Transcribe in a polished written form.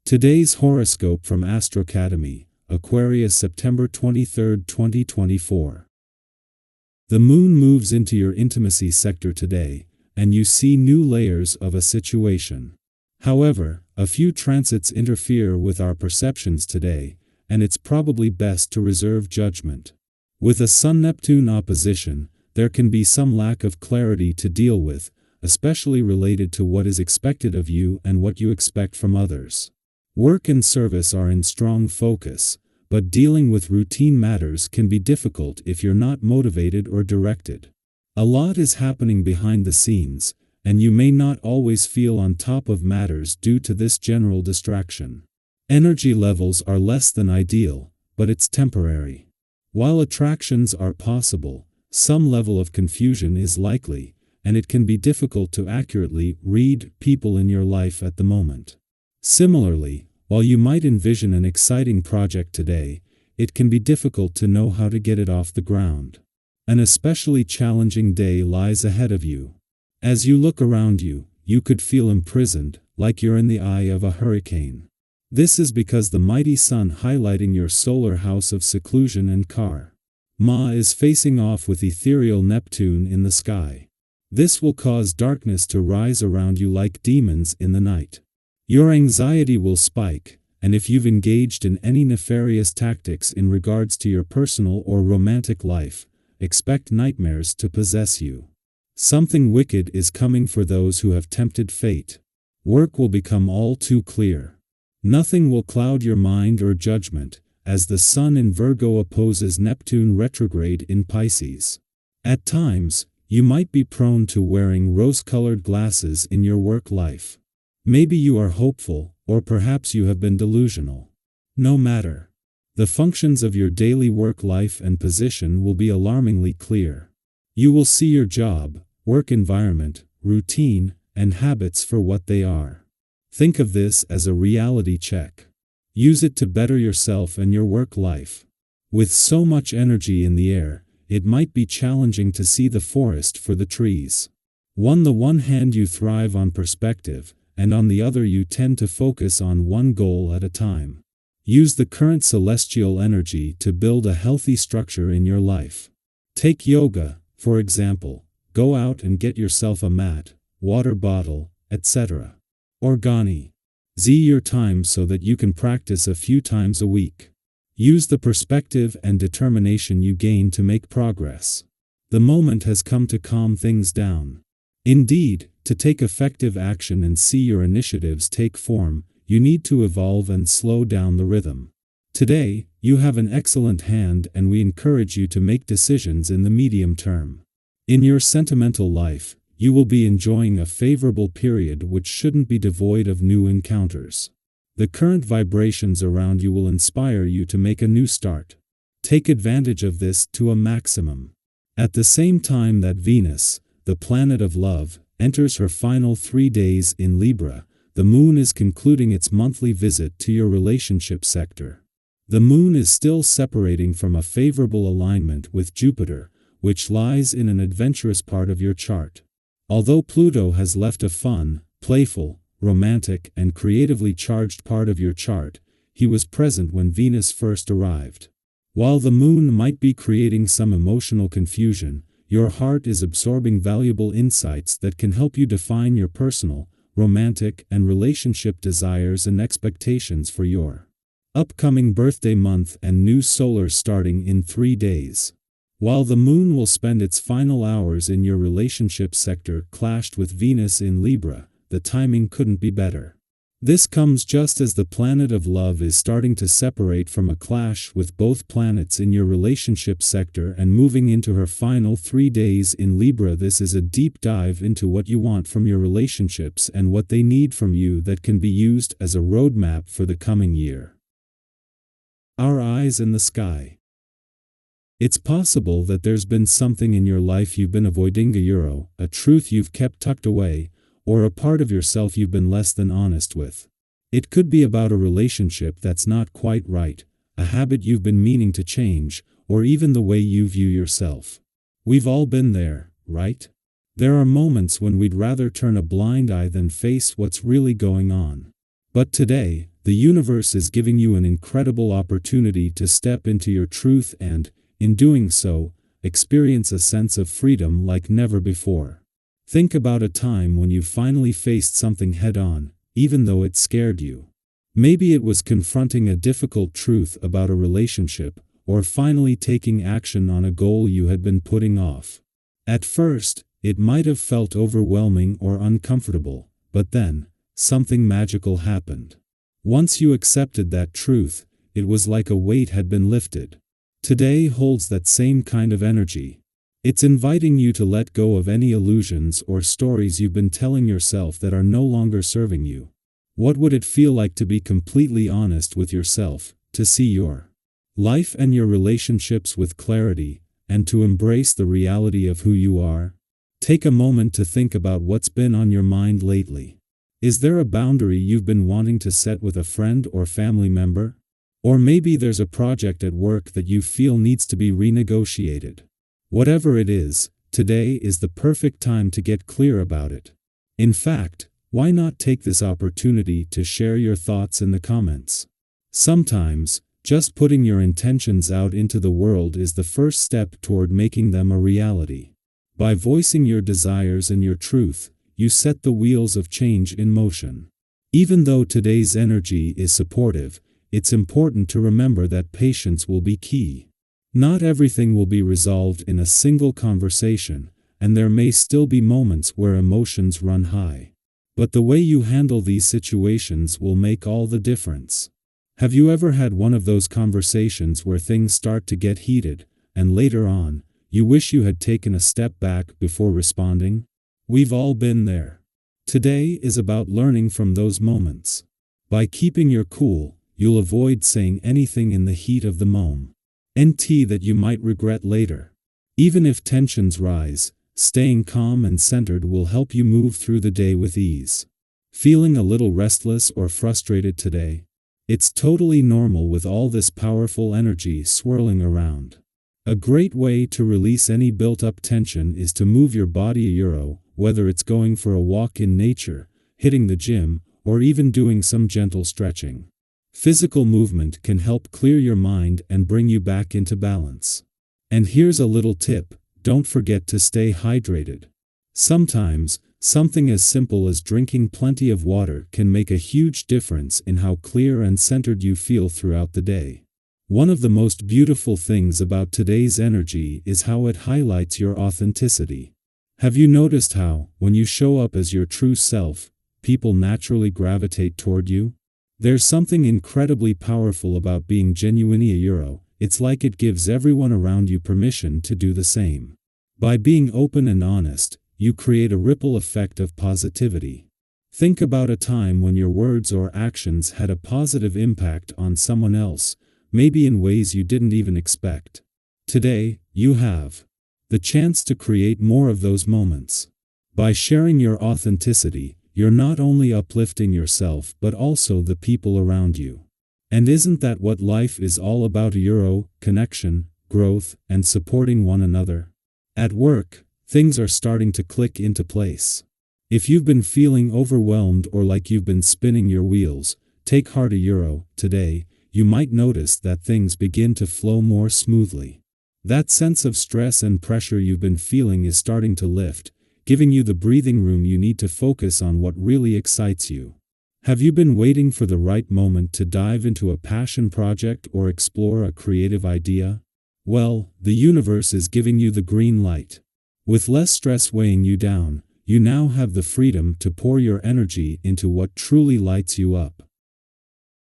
Today's horoscope from Astrocademy, Aquarius September 23, 2024. The moon moves into your intimacy sector today, and you see new layers of a situation. However, a few transits interfere with our perceptions today, and it's probably best to reserve judgment. With a Sun-Neptune opposition, there can be some lack of clarity to deal with, especially related to what is expected of you and what you expect from others. Work and service are in strong focus, but dealing with routine matters can be difficult if you're not motivated or directed. A lot is happening behind the scenes, and you may not always feel on top of matters due to this general distraction. Energy levels are less than ideal, but it's temporary. While attractions are possible, some level of confusion is likely, and it can be difficult to accurately read people in your life at the moment. Similarly, while you might envision an exciting project today, it can be difficult to know how to get it off the ground. An especially challenging day lies ahead of you. As you look around you, you could feel imprisoned, like you're in the eye of a hurricane. This is because the mighty sun highlighting your solar house of seclusion and karma is facing off with ethereal Neptune in the sky. This will cause darkness to rise around you like demons in the night. Your anxiety will spike, and if you've engaged in any nefarious tactics in regards to your personal or romantic life, expect nightmares to possess you. Something wicked is coming for those who have tempted fate. Work will become all too clear. Nothing will cloud your mind or judgment, as the Sun in Virgo opposes Neptune retrograde in Pisces. At times, you might be prone to wearing rose-colored glasses in your work life. Maybe you are hopeful, or perhaps you have been delusional. No matter. The functions of your daily work life and position will be alarmingly clear. You will see your job, work environment, routine, and habits for what they are. Think of this as a reality check. Use it to better yourself and your work life. With so much energy in the air, it might be challenging to see the forest for the trees. On the one hand you thrive on perspective, and on the other you tend to focus on one goal at a time. Use the current celestial energy to build a healthy structure in your life. Take yoga, for example. Go out and get yourself a mat, water bottle, etc. Organize your time so that you can practice a few times a week. Use the perspective and determination you gain to make progress. The moment has come to calm things down. Indeed, to take effective action and see your initiatives take form, you need to evolve and slow down the rhythm. Today, you have an excellent hand and we encourage you to make decisions in the medium term. In your sentimental life, you will be enjoying a favorable period which shouldn't be devoid of new encounters. The current vibrations around you will inspire you to make a new start. Take advantage of this to a maximum. At the same time that Venus, the planet of love, enters her final 3 days in Libra, the moon is concluding its monthly visit to your relationship sector. The moon is still separating from a favorable alignment with Jupiter, which lies in an adventurous part of your chart. Although Pluto has left a fun, playful, romantic, and creatively charged part of your chart, he was present when Venus first arrived. While the moon might be creating some emotional confusion, your heart is absorbing valuable insights that can help you define your personal, romantic, and relationship desires and expectations for your upcoming birthday month and new solar starting in 3 days. While the moon will spend its final hours in your relationship sector clashed with Venus in Libra, the timing couldn't be better. This comes just as the planet of love is starting to separate from a clash with both planets in your relationship sector and moving into her final 3 days in Libra. This is a deep dive into what you want from your relationships and what they need from you that can be used as a roadmap for the coming year. Our eyes in the sky. It's possible that there's been something in your life you've been avoiding, a truth you've kept tucked away, or a part of yourself you've been less than honest with. It could be about a relationship that's not quite right, a habit you've been meaning to change, or even the way you view yourself. We've all been there, right? There are moments when we'd rather turn a blind eye than face what's really going on. But today, The universe is giving you an incredible opportunity to step into your truth and, in doing so, experience a sense of freedom like never before. Think about a time when you finally faced something head-on, even though it scared you. Maybe it was confronting a difficult truth about a relationship, or finally taking action on a goal you had been putting off. At first, it might have felt overwhelming or uncomfortable, but then, something magical happened. Once you accepted that truth, it was like a weight had been lifted. Today holds that same kind of energy. It's inviting you to let go of any illusions or stories you've been telling yourself that are no longer serving you. What would it feel like to be completely honest with yourself, to see your life and your relationships with clarity, and to embrace the reality of who you are? Take a moment to think about what's been on your mind lately. Is there a boundary you've been wanting to set with a friend or family member? Or maybe there's a project at work that you feel needs to be renegotiated. Whatever it is, today is the perfect time to get clear about it. In fact, why not take this opportunity to share your thoughts in the comments? Sometimes, just putting your intentions out into the world is the first step toward making them a reality. By voicing your desires and your truth, you set the wheels of change in motion. Even though today's energy is supportive, it's important to remember that patience will be key. Not everything will be resolved in a single conversation, and there may still be moments where emotions run high. But the way you handle these situations will make all the difference. Have you ever had one of those conversations where things start to get heated, and later on, you wish you had taken a step back before responding? We've all been there. Today is about learning from those moments. By keeping your cool, you'll avoid saying anything in the heat of the moment that you might regret later. Even if tensions rise, staying calm and centered will help you move through the day with ease. Feeling a little restless or frustrated today? It's totally normal with all this powerful energy swirling around. A great way to release any built-up tension is to move your body, whether it's going for a walk in nature, hitting the gym, or even doing some gentle stretching. Physical movement can help clear your mind and bring you back into balance. And here's a little tip: don't forget to stay hydrated. Sometimes, something as simple as drinking plenty of water can make a huge difference in how clear and centered you feel throughout the day. One of the most beautiful things about today's energy is how it highlights your authenticity. Have you noticed how, when you show up as your true self, people naturally gravitate toward you? There's something incredibly powerful about being genuine. It's like it gives everyone around you permission to do the same. By being open and honest, you create a ripple effect of positivity. Think about a time when your words or actions had a positive impact on someone else, maybe in ways you didn't even expect. Today, you have the chance to create more of those moments. By sharing your authenticity, you're not only uplifting yourself but also the people around you. And isn't that what life is all about? Connection, growth, and supporting one another. At work, things are starting to click into place. If you've been feeling overwhelmed or like you've been spinning your wheels, take heart. Today, you might notice that things begin to flow more smoothly. That sense of stress and pressure you've been feeling is starting to lift, giving you the breathing room you need to focus on what really excites you. Have you been waiting for the right moment to dive into a passion project or explore a creative idea? Well, the universe is giving you the green light. With less stress weighing you down, you now have the freedom to pour your energy into what truly lights you up.